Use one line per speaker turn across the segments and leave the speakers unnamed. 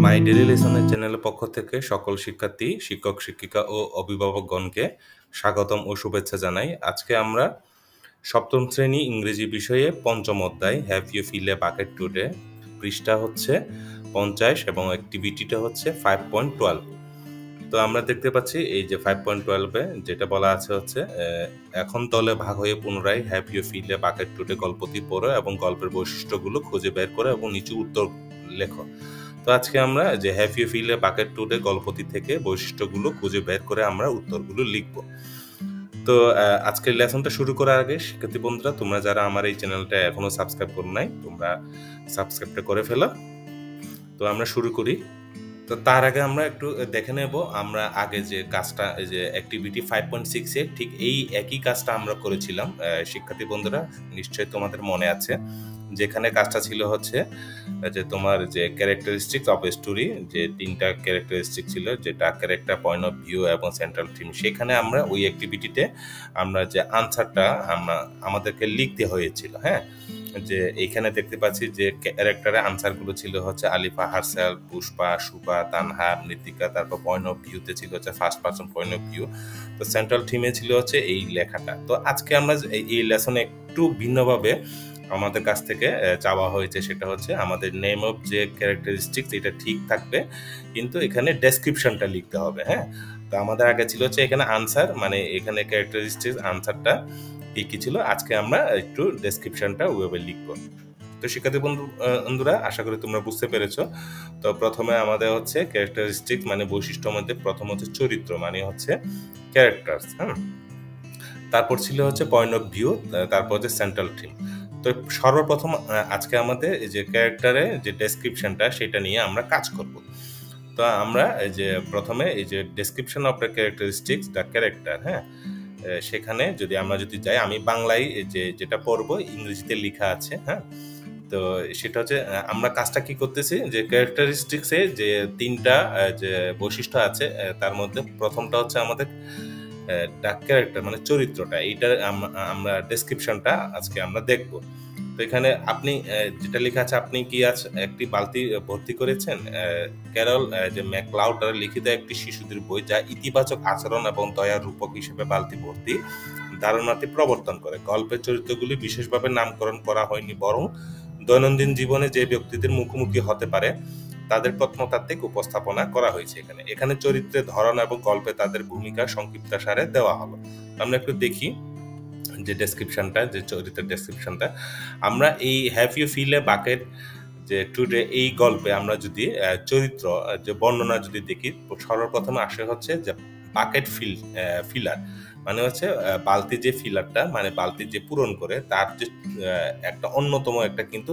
My daily লেসনের চ্যানেলের পক্ষ থেকে সকল শিক্ষার্থী, শিক্ষক, শিক্ষিকা ও অভিভাবকগণকে স্বাগতম ও শুভেচ্ছা জানাই। আজকে আমরা সপ্তম শ্রেণী ইংরেজি বিষয়ে পঞ্চম অধ্যায় have you fill a bucket today, পৃষ্ঠা হচ্ছে 50 এবং অ্যাক্টিভিটিটা হচ্ছে 5.12। তো আমরা দেখতে পাচ্ছি এই যে 5.12-এ যেটা বলা আছে হচ্ছে এখন দলে ভাগ হয়ে পুনরায় have you fill a bucket today গল্পটি পড়ো এবং গল্পের বৈশিষ্ট্যগুলো খুঁজে বের করো এবং নিচে উত্তর লেখো। তো আজকে আমরা যে have you fill a bucket today গল্পটি থেকে বৈশিষ্ট্যগুলো খুঁজে বের করে আমরা উত্তরগুলো লিখব। তো আজকের লেসনটা শুরু করার আগে শিক্ষার্থী বন্ধুরা, তোমরা যারা আমার এই চ্যানেলটা এখনো সাবস্ক্রাইব করো নাই, তোমরা সাবস্ক্রাইবটা করে ফেলো। তো আমরা শুরু করি। তো তার আগে আমরা একটু দেখে নেব আমরা আগে যে কাজটা, যে অ্যাক্টিভিটি 5.6-এ ঠিক এই একই কাজটা আমরা করেছিলাম। শিক্ষার্থী বন্ধুরা, নিশ্চয়ই তোমাদের মনে আছে, যেখানে কাজটা ছিল হচ্ছে যে তোমার যে ক্যারেক্টারিস্টিক্স অফ স্টোরি, যে 3টা ক্যারেক্টারিস্টিক ছিল, যেটা ক্যারেক্টার, পয়েন্ট অফ ভিউ এবং সেন্ট্রাল থিম। সেখানে আমরা ওই অ্যাক্টিভিটিতে আমরা যে আনসারটা আমাদেরকে লিখতে হয়েছিল। হ্যাঁ, যে এইখানে দেখতে পাচ্ছি যে ক্যারেক্টারের আনসারগুলো ছিল হচ্ছে আলিফা, হারসাল, পুষ্পা, সুপা, তানহা, মৃত্তিকা। তারপর পয়েন্ট অফ ভিউতে ছিল হচ্ছে first person point of view. তো সেন্ট্রাল থিমে ছিল হচ্ছে এই লেখাটা। তো আজকে আমরা এই লেসনে একটু ভিন্নভাবে আমাদের কাছ থেকে চাওয়া হয়েছে, সেটা হচ্ছে আমাদের নেম অফ যে ক্যারেক্টারিস্টিক্স এটা ঠিক থাকবে, কিন্তু এখানে ডেসক্রিপশনটা লিখতে হবে। হ্যাঁ, তো আমাদের আগে ছিল হচ্ছে এখানে আনসার, মানে এখানে ক্যারেক্টারিস্টিক্স আনসারটা কি ছিল। আজকে আমরা একটু ডেসক্রিপশনটা ওইভাবে লিখব। তো শিক্ষার্থী বন্ধুরা, আশা করি তোমরা বুঝতে পেরেছো। তো প্রথমে আমাদের হচ্ছে ক্যারেক্টারিস্টিক মানে বৈশিষ্ট্য মধ্যে প্রথম হচ্ছে চরিত্র, মানে হচ্ছে ক্যারেক্টার্স। হ্যাঁ, তারপর ছিল হচ্ছে পয়েন্ট অফ ভিউ, তারপর হচ্ছে সেন্ট্রাল থিম। তো সর্বপ্রথম আজকে আমাদের এই যে ক্যারেক্টারে যে ডেসক্রিপশনটা সেটা নিয়ে আমরা কাজ করব। তো আমরা এই যে প্রথমে এই যে description of the characteristics the character, হ্যাঁ, সেখানে আমরা যদি যাই, আমি বাংলায় যেটা পড়বো ইংরেজিতে লেখা আছে। হ্যাঁ, তো সেটা হচ্ছে আমরা কাজটা কি করতেছি, যে ক্যারেক্টারিস্টিক্সে যে 3টা যে বৈশিষ্ট্য আছে, তার মধ্যে প্রথমটা হচ্ছে আমাদের ডাক ক্যারেক্টার মানে চরিত্রটা, এইটার আমরা ডেসক্রিপশনটা আজকে আমরা দেখব। তো এখানে আপনি যেটা লেখা আছে, আপনি কি আজ একটি বালতি ভর্তি করেছেন? ক্যারল যে ম্যাকলাউড দ্বারা লিখিত একটি শিশুদের বই, যা ইতিবাচক আচরণ এবং দয়ার রূপক হিসেবে বালতি ভর্তি ধারণাটি প্রবর্তন করে। গল্পের চরিত্রগুলি বিশেষভাবে নামকরণ করা হয়নি, বরং দৈনন্দিন জীবনে যে ব্যক্তিদের মুখোমুখি হতে পারে তাদের প্রত্নতাত্ত্বিক উপস্থাপনা করা হয়েছে। এখানে চরিত্রের ধরন এবং গল্পে তাদের ভূমিকা সংক্ষিপ্তাসারে দেওয়া হলো। আমরা একটু দেখি যে ডেসক্রিপশনটা, যে চরিত্রের ডেসক্রিপশনটা। আমরা এই have you fill a bucket যে টুডে এই গল্পে আমরা যদি চরিত্র যে বর্ণনা যদি দেখি, সর্বপ্রথমে আসে হচ্ছে যে বাকেট ফিলার, মানে হচ্ছে বালতি যে ফিলারটা, মানে বালতি যে পূরণ করে, তার যে একটা অন্যতম একটা কিন্তু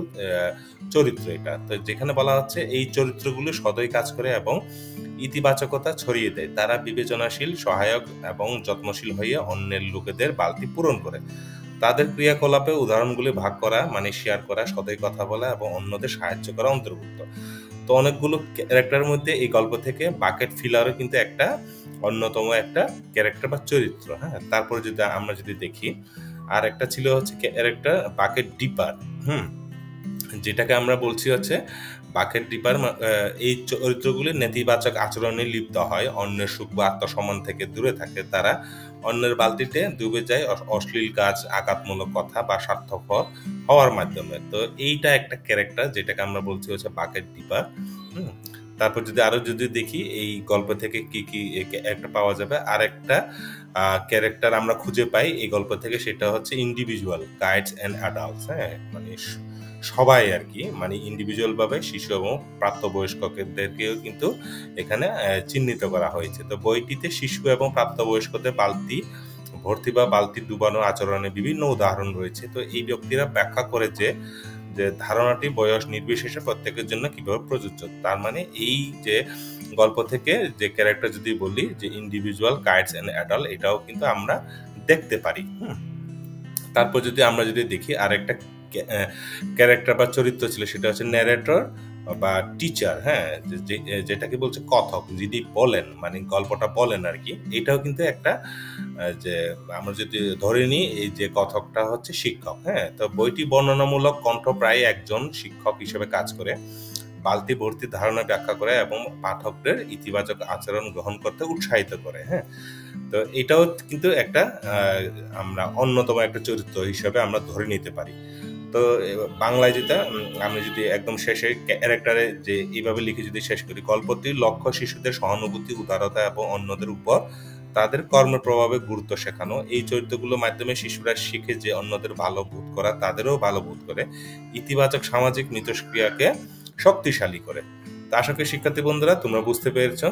চরিত্র এটা। তো যেখানে বলা হচ্ছে এই চরিত্রগুলো সদয় কাজ করে এবং ইতিবাচকতা ছড়িয়ে দেয়। তারা বিবেচনাশীল, সহায়ক এবং যত্নশীল হয়ে অন্যের লোকেদের বালতি পূরণ করে। তাদের ক্রিয়াকলাপে উদাহরণগুলি ভাগ করা মানে শেয়ার করা, সদয় কথা বলা এবং অন্যদের সাহায্য করা অন্তর্ভুক্ত। তো অনেকগুলো ক্যারেক্টারের মধ্যে এই গল্প থেকে বাকেট ফিলারও কিন্তু একটা অন্যতম একটা ক্যারেক্টার বা চরিত্র। হ্যাঁ, তারপর আমরা যদি দেখি, আর একটা ছিল হচ্ছে ক্যারেক্টার বাকেট ডিপার। যেটাকে আমরা বলছি হচ্ছে বাকেট ডিপার। এই চরিত্রগুলি নেতিবাচক আচরণে লিপ্ত হয়, অন্যের সুখ বা আত্মসম্মান থেকে দূরে থাকে। তারা অন্যের বালতিতে ডুবে যায় অশ্লীল কাজ, আঘাতমূলক কথা বা স্বার্থপর হওয়ার মাধ্যমে। তো এইটা একটা ক্যারেক্টার, যেটাকে আমরা বলছি হচ্ছে বাকেট ডিপার। তারপর যদি দেখি এই গল্প থেকে কি কি একটা পাওয়া যাবে, আর একটা ক্যারেক্টার আমরা খুঁজে পাই এই গল্প থেকে, সেটা হচ্ছে ইন্ডিভিজুয়াল গাইডস অ্যান্ড অ্যাডাল্টস। হ্যাঁ, মানে সবাই আর কি, মানে ইন্ডিভিজুয়াল ভাবে শিশু এবং প্রাপ্তবয়স্কদেরকেও কিন্তু এখানে চিহ্নিত করা হয়েছে। তো বইটিতে শিশু এবং প্রাপ্তবয়স্কদের বালতি ভর্তি বা বালতি ডুবানো আচরণের বিভিন্ন উদাহরণ রয়েছে। তো এই ব্যক্তিরা ব্যাখ্যা করে যে ধারণাটি বয়স নির্বিশেষে প্রত্যেকের জন্য কিভাবে প্রযোজ্য। তার মানে এই যে গল্প থেকে যে ক্যারেক্টার যদি বলি যে ইন্ডিভিজুয়াল গাইডস অ্যান্ড অ্যাডাল্ট, এটাও কিন্তু আমরা দেখতে পারি। তারপর আমরা যদি দেখি, আর একটা ক্যারেক্টার বা চরিত্র ছিল, সেটা হচ্ছে ন্যারেটর বা টিচার, হ্যাঁ, যেটাকে বলছে কথক, যিনি বলেন মানে গল্পটা বলেন আর কি, এটাও কিন্তু একটা যে আমরা যদি ধরে নিই এই যে কথকটা হচ্ছে শিক্ষক, হ্যাঁ। তো বইটি বর্ণনামূলক কণ্ঠ প্রায় একজন শিক্ষক হিসেবে কাজ করে, বালতি ভর্তির ধারণা ব্যাখ্যা করে এবং পাঠকদের ইতিবাচক আচরণ গ্রহণ করতে উৎসাহিত করে, হ্যাঁ। তো এটাও কিন্তু একটা আমরা অন্যতম একটা চরিত্র হিসেবে আমরা ধরে নিতে পারি। তো বাংলায় যেটা আমি যদি একদম শেষে ক্যারেক্টারে যে এইভাবে লিখে যদি শেষ করি, গল্পটির লক্ষ্য শিশুদের সহানুভূতি, উদারতা এবং অন্যদের উপর তাদের কর্মের প্রভাবে গুরুত্ব শেখানো। এই চরিত্রগুলোর মাধ্যমে শিশুরা শিখে যে অন্যদের ভালো বোধ করা, তাদেরও ভালো বোধ করে, ইতিবাচক সামাজিক মিথস্ক্রিয়াকে শক্তিশালী করে। তো আশা করি শিক্ষার্থী বন্ধুরা তোমরা বুঝতে পেরেছ।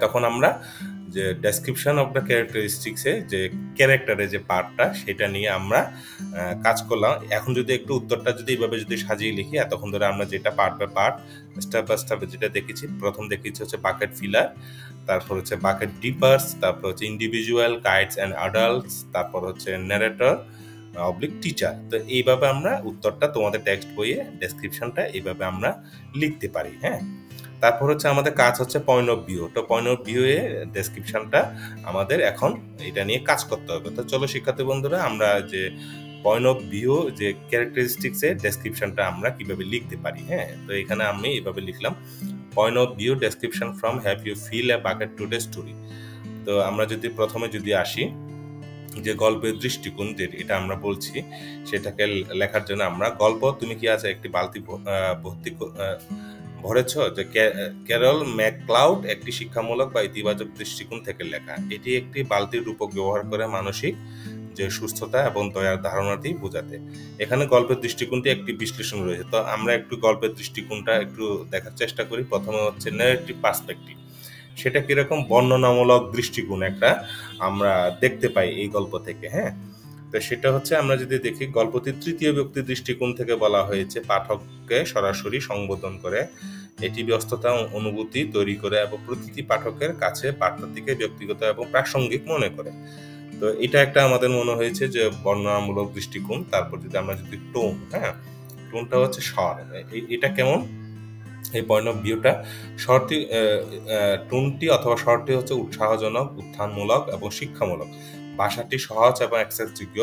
তখন আমরা যে ডেসক্রিপশন অফ দ্য ক্যারেক্টারিস্টিক্সে যে ক্যারেক্টারের যে পার্টটা, সেটা নিয়ে আমরা কাজ করলাম। এখন যদি একটু উত্তরটা যদি এইভাবে যদি সাজিয়ে লিখি, এতক্ষণ ধরে আমরা যেটা part by part step by step যেটা দেখেছি, প্রথম দেখেছি হচ্ছে বাকেট ফিলার, তারপর হচ্ছে বাকেট ডিপার্স, তারপর হচ্ছে ইন্ডিভিজুয়াল, গাইডস অ্যান্ড অ্যাডাল্টস, তারপর হচ্ছে ন্যারেটর অবলিক টিচার। তো এইভাবে আমরা উত্তরটা তোমাদের টেক্সট বইয়ে ডেসক্রিপশনটা এইভাবে আমরা লিখতে পারি, হ্যাঁ। তারপর হচ্ছে আমাদের কাজ হচ্ছে পয়েন্ট অফ ভিউ। তো পয়েন্ট অফ ভিউ এ ডেসক্রিপশনটা আমাদের এখন এটা নিয়ে কাজ করতে হবে। তো চলো শিক্ষার্থী বন্ধুরা, আমরা যে পয়েন্ট অফ ভিউ যে ক্যারেক্টারিস্টিক্স এর ডেসক্রিপশনটা আমরা কিভাবে লিখতে পারি, হ্যাঁ। তো এখানে আমি এইভাবে লিখলাম, point of view description from have you fill a bucket today story. তো আমরা যদি প্রথমে যদি আসি যে গল্পের দৃষ্টিকোণ, যে এটা আমরা বলছি, সেটাকে লেখার জন্য আমরা গল্প তুমি কি আছে একটি বালতি ভর্তি ভরেছ, যে ক্যারল ম্যাকক্লাউড একটি শিক্ষামূলক বা ইতিবাচক দৃষ্টিকোণ থেকে লেখা। এটি একটি বালতির রূপক ব্যবহার করে মানসিক যে সুস্থতা এবং দয়ার ধারণাটি বোঝাতে। এখানে গল্পের দৃষ্টিকোণটি একটি বিশ্লেষণ রয়েছে। তো আমরা একটু গল্পের দৃষ্টিকোণটা একটু দেখার চেষ্টা করি। প্রথমে হচ্ছে ন্যারেটিভ পার্সপেক্টিভ, সেটা কিরকম বর্ণনামূলক দৃষ্টিকোণ একটা আমরা দেখতে পাই এই গল্প থেকে, হ্যাঁ। তো সেটা হচ্ছে আমরা যদি দেখি, গল্পটির তৃতীয় ব্যক্তি দৃষ্টিকোণ থেকে বলা হয়েছে, পাঠককে সরাসরি সম্বোধন করে, এটি ব্যস্ততা অনুভূতি তৈরি করে এবং প্রতিটি পাঠকের কাছে বার্তাটিকে ব্যক্তিগত এবং প্রাসঙ্গিক মনে করে। তো এটা একটা আমাদের মনে হয়েছে যে বর্ণনামূলক দৃষ্টিকোণ। তারপর যদি আমরা যদি টোন, হ্যাঁ, টোনটা হচ্ছে স্বর, এটা কেমন এই পয়েন্ট অফ ভিউটা, স্বরটি টোনটি অথবা স্বরটি হচ্ছে উৎসাহজনক, উত্থানমূলক এবং শিক্ষামূলক। ভাষাটি সহজ এবং অ্যাক্সেসযোগ্য,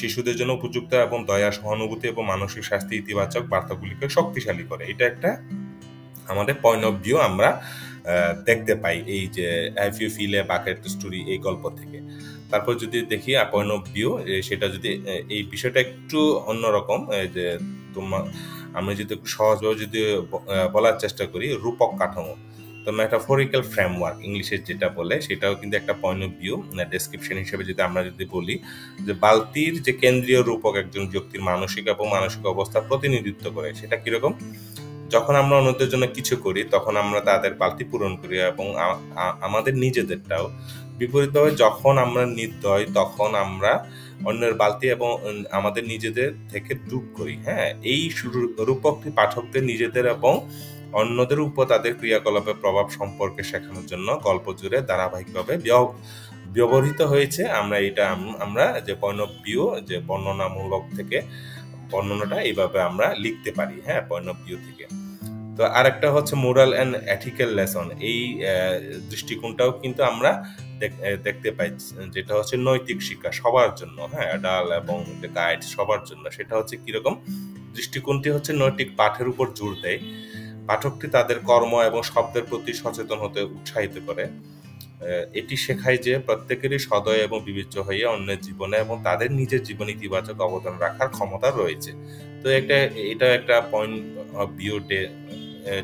শিশুদের জন্য উপযুক্ত এবং দয়া, সহানুভূতি এবং মানসিক স্বাস্থ্য ইতিবাচক বার্তাগুলিকে শক্তিশালী করে। এটা একটা আমাদের পয়েন্ট অফ ভিউ আমরা দেখতে পাই এই যে have you fill a bucket story এই গল্প থেকে। তারপর যদি দেখি পয়েন্ট অফ ভিউ, সেটা যদি এই বিষয়টা একটু অন্যরকম, যে তোমার আমি যদি সহজভাবে যদি বলার চেষ্টা করি, রূপক কাঠামো। তো মেটাফরিক্যাল ফ্রেমওয়ার্ক ইংলিশে যেটা বলে, সেটাও কিন্তু একটা পয়েন্ট অফ ভিউ ডেসক্রিপশন হিসেবে যদি আমরা যদি বলি, যে বালতির যে কেন্দ্রীয় রূপক একজন ব্যক্তির মানসিক এবং মানসিক অবস্থা প্রতিনিধিত্ব করে। সেটা কিরকম, যখন আমরা অন্যদের জন্য কিছু করি তখন আমরা তাদের বালতি পূরণ করি এবং আমাদের নিজেদেরটাও। বিপরীতভাবে যখন আমরা নির্দয়, তখন আমরা অন্যের বালতি এবং আমাদের নিজেদের থেকে দূর করি, হ্যাঁ। এই রূপকটি পাঠকদের নিজেদের এবং অন্যদের উপর তাদের ক্রিয়াকলাপের প্রভাব সম্পর্কে শেখানোর জন্য গল্প জুড়ে ধারাবাহিকভাবে ব্যবহৃত হয়েছে। আমরা যে পয়েন্ট অফ ভিউ, যে বর্ণনামূলক থেকে বর্ণনাটা এইভাবে আমরা লিখতে পারি, হ্যাঁ, পয়েন্ট অফ ভিউ থেকে। তো আরেকটা হচ্ছে মোরাল অ্যান্ড এথিক্যাল লেসন, এই দৃষ্টিকোণটাও কিন্তু আমরা দেখতে পাই, যেটা হচ্ছে নৈতিক শিক্ষা সবার জন্য, হ্যাঁ, অ্যাডাল্ট এবং গাইড সবার জন্য। সেটা হচ্ছে কিরকম, দৃষ্টিকোণটি হচ্ছে নৈতিক পাঠের উপর জোর দেয়, পাঠকটি তাদের কর্ম এবং শব্দের প্রতি সচেতন হতে উৎসাহিত করে। এটি শেখায় যে প্রত্যেকেরই সদয় এবং বিবেচ্য হয়ে অন্যের জীবনে এবং তাদের নিজের জীবনে ইতিবাচক অবদান রাখার ক্ষমতা রয়েছে। তো এটা একটা পয়েন্ট অফ ভিউ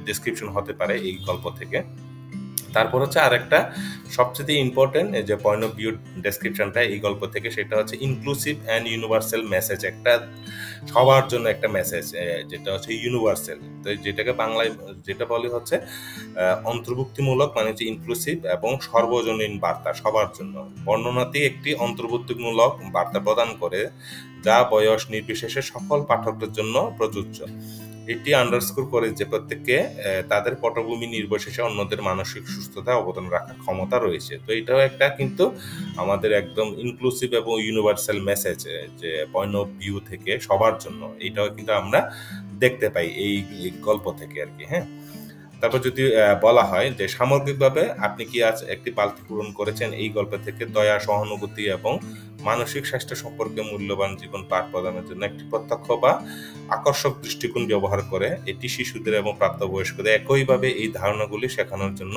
ডেসক্রিপশন হতে পারে এই গল্প থেকে। তারপর হচ্ছে আরেকটা সবচেয়ে ইম্পর্টেন্ট যে পয়েন্ট অফ ভিউ ডেসক্রিপশনটা এই গল্প থেকে, সেটা হচ্ছে ইনক্লুসিভ অ্যান্ড ইউনিভার্সাল মেসেজ, একটা সবার জন্য একটা মেসেজ, যেটা হচ্ছে ইউনিভার্সাল। তো যেটাকে বাংলায় যেটা বলে হচ্ছে অন্তর্ভুক্তিমূলক, মানে হচ্ছে ইনক্লুসিভ এবং সর্বজনীন বার্তা সবার জন্য। বর্ণনাটি একটি অন্তর্ভুক্তিমূলক বার্তা প্রদান করে, যা বয়স নির্বিশেষে সকল পাঠকদের জন্য প্রযোজ্য। এটি আন্ডারস্কোর করে যে প্রত্যেককে তাদের পটভূমি নির্বিশেষে অন্যদের মানসিক সুস্থতা অবদান রাখার ক্ষমতা রয়েছে। তো এটাও একটা কিন্তু আমাদের একদম ইনক্লুসিভ এবং ইউনিভার্সাল মেসেজ, যে পয়েন্ট অফ ভিউ থেকে সবার জন্য, এটাও কিন্তু আমরা দেখতে পাই এই গল্প থেকে আর কি। হ্যাঁ, তারপর যদি বলা হয় যে সামগ্রিকভাবে আপনি কি আজ একটি বালতি পূরণ করেছেন, এই গল্প থেকে দয়া, সহানুভূতি এবং মানসিক স্বাস্থ্য সম্পর্কে মূল্যবান জীবন পাঠ প্রদানের জন্য একটি প্রত্যক্ষ বা আকর্ষক দৃষ্টিকোণ ব্যবহার করে এটি শিশুদের এবং প্রাপ্তবয়স্কদের একইভাবে এই ধারণাগুলি শেখানোর জন্য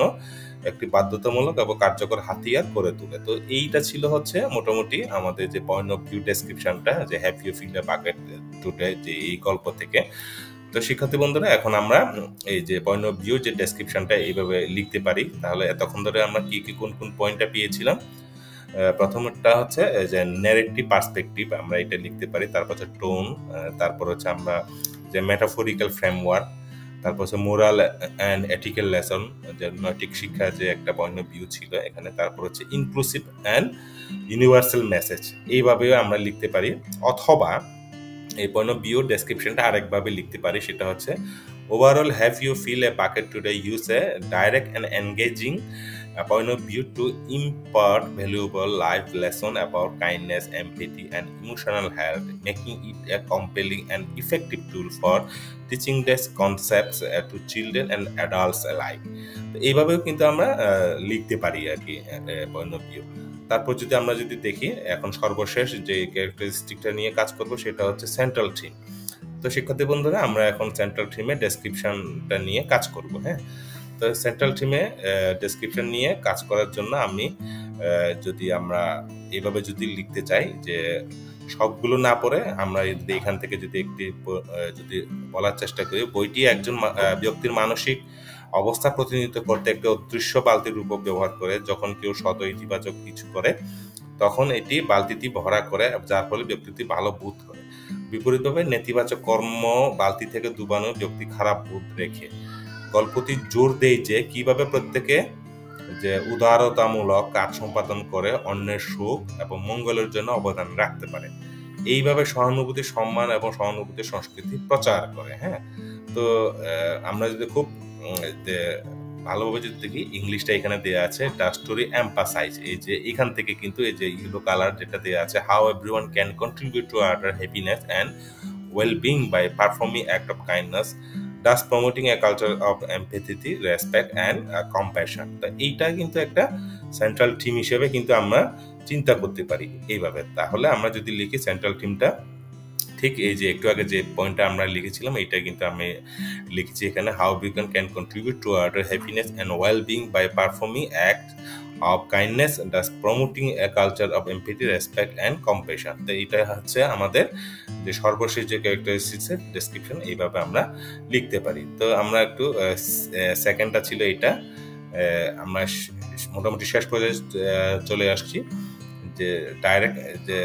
একটি বাধ্যতামূলক এবং কার্যকর হাতিয়ার করে তোলে। তো এইটা ছিল হচ্ছে মোটামুটি আমাদের যে পয়েন্ট অফ ভিউ ডেসক্রিপশনটা, যে have you fill a bucket today, যে এই গল্প থেকে। তো শিক্ষার্থী বন্ধুরা, এখন আমরা এই যে পয়েন্ট অফ ভিউ যে ডেসক্রিপশনটা এইভাবে লিখতে পারি। তাহলে এতক্ষণ ধরে আমরা কি কি কোন কোন পয়েন্টটা পেয়েছিলাম? প্রথমটা হচ্ছে যে ন্যারেটিভ পার্সপেক্টিভ, আমরা এটা লিখতে পারি। তারপর হচ্ছে টোন, তারপর হচ্ছে আমরা যে মেটাফরিক্যাল ফ্রেমওয়ার্ক, তারপর হচ্ছে মোরাল অ্যান্ড এথিক্যাল লেসন, যে নৈতিক শিক্ষা যে একটা পয়েন্ট অফ ভিউ ছিল এখানে। তারপর হচ্ছে ইনক্লুসিভ অ্যান্ড ইউনিভার্সাল মেসেজ, এইভাবেও আমরা লিখতে পারি। অথবা এই পয়েন্ট অফ ভিউ ডেসক্রিপশনটা আরেকভাবে লিখতে পারি, সেটা হচ্ছে overall have you fill a bucket today use a direct and engaging point of view to impart valuable life lesson about kindness, empathy, and emotional health, making it a compelling and effective tool for teaching these concepts to children and adults alike. তো এইভাবেও কিন্তু আমরা লিখতে পারি আর কি point of view. তারপর যদি আমরা যদি দেখি, এখন সর্বশেষ যে ক্যারেক্টারিস্টিকটা নিয়ে কাজ করব সেটা হচ্ছে সেন্ট্রাল থিম। তো শিক্ষার্থী বন্ধুরা, আমরা এখন সেন্ট্রাল থিমে ডেসক্রিপশনটা নিয়ে কাজ করব। হ্যাঁ, তো সেন্ট্রাল থিমে ডেসক্রিপশন নিয়ে কাজ করার জন্য আমি যদি আমরা এইভাবে যদি লিখতে চাই, যে সবগুলো না পড়ে আমরা যদি এখান থেকে যদি একটি যদি বলার চেষ্টা করি, বইটি একজন ব্যক্তির মানসিক অবস্থা প্রতিনিধিত্ব করতে একটি অদৃশ্য বালতির রূপক ব্যবহার করে। যখন কেউ শত ইতিবাচক কিছু করে তখন এটি বালতিটি ভরা করে, যার ফলে ব্যক্তিটি ভালো বোধ করে। বিপরীতভাবে নেতিবাচক কর্ম বালতি থেকে ডুবানো ব্যক্তি খারাপ বোধ রেখে। গল্পটি জোর দেয় যে কিভাবে প্রত্যেকে যে উদারতামূলক কাজ সম্পাদন করে অন্যের সুখ এবং মঙ্গলের জন্য অবদান রাখতে পারে। এইভাবে সহানুভূতি, সম্মান এবং সহানুভূতির সংস্কৃতি প্রচার করে। হ্যাঁ, তো আমরা যদি খুব ভালোভাবে যদি দেখি, ইংলিশটা এখানে দেওয়া আছে, দ্য স্টোরি এম্পাসাইজ, এই যে এখান থেকে কিন্তু এই যে ইয়েলো কালার যেটা দেওয়া আছে, how everyone can contribute to other happiness and wellbeing by performing act of kindness, thus promoting a culture of empathy, respect and compassion. তো এইটা কিন্তু একটা সেন্ট্রাল থিম হিসেবে কিন্তু আমরা চিন্তা করতে পারি এইভাবে। তাহলে আমরা যদি লিখি সেন্ট্রাল থিমটা, ঠিক এই যে একটু আগে যে পয়েন্টটা আমরা লিখেছিলাম, এইটা কিন্তু আমি লিখেছি এখানে, how women can contribute to other happiness and wellbeing by performing act of kindness, thus promoting a culture of empathy, respect and compassion. তো এটা হচ্ছে আমাদের যে সর্বশেষ যে ক্যারেক্টারিস্টিক্সের ডেসক্রিপশন, এইভাবে আমরা লিখতে পারি। তো আমরা একটু সেকেন্ডটা ছিল এটা, আমরা মোটামুটি শেষ পর্যায়ে চলে আসছি। যে ডাইরেক্ট যে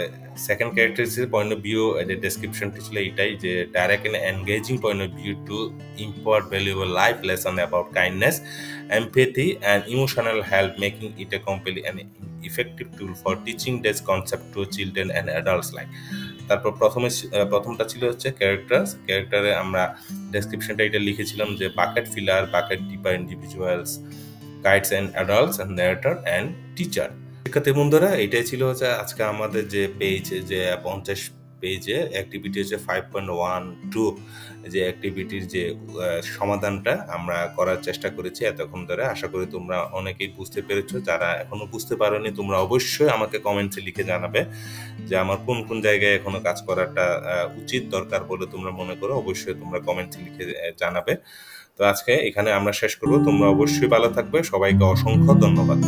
second characteristics point of view যে ডেসক্রিপশনটি ছিল এইটাই, যে direct and engaging point of view to impart valuable life lesson about kindness, empathy and emotional help, making it a compelling and effective tool for teaching this concept to children and adults alike. তারপর প্রথমটা ছিল হচ্ছে ক্যারেক্টারে আমরা ডেসক্রিপশনটা এটা লিখেছিলাম, যে bucket filler, bucket dipper individuals, guides and adults and narrator and teacher. শিক্ষার্থী বন্ধুরা, এটাই ছিল হচ্ছে আজকে আমাদের যে পেজ, যে 50 পেজে অ্যাক্টিভিটি হচ্ছে 5.12, যে অ্যাক্টিভিটির যে সমাধানটা আমরা করার চেষ্টা করেছি এতক্ষণ ধরে। আশা করি তোমরা অনেকেই বুঝতে পেরেছো। যারা এখনো বুঝতে পারোনি, তোমরা অবশ্যই আমাকে কমেন্টসে লিখে জানাবে যে আমার কোন কোন জায়গায় এখনো কাজ করাটা উচিত, দরকার বলে তোমরা মনে করো। অবশ্যই তোমরা কমেন্টসে লিখে জানাবে। তো আজকে এখানে আমরা শেষ করবো। তোমরা অবশ্যই ভালো থাকবে। সবাইকে অসংখ্য ধন্যবাদ।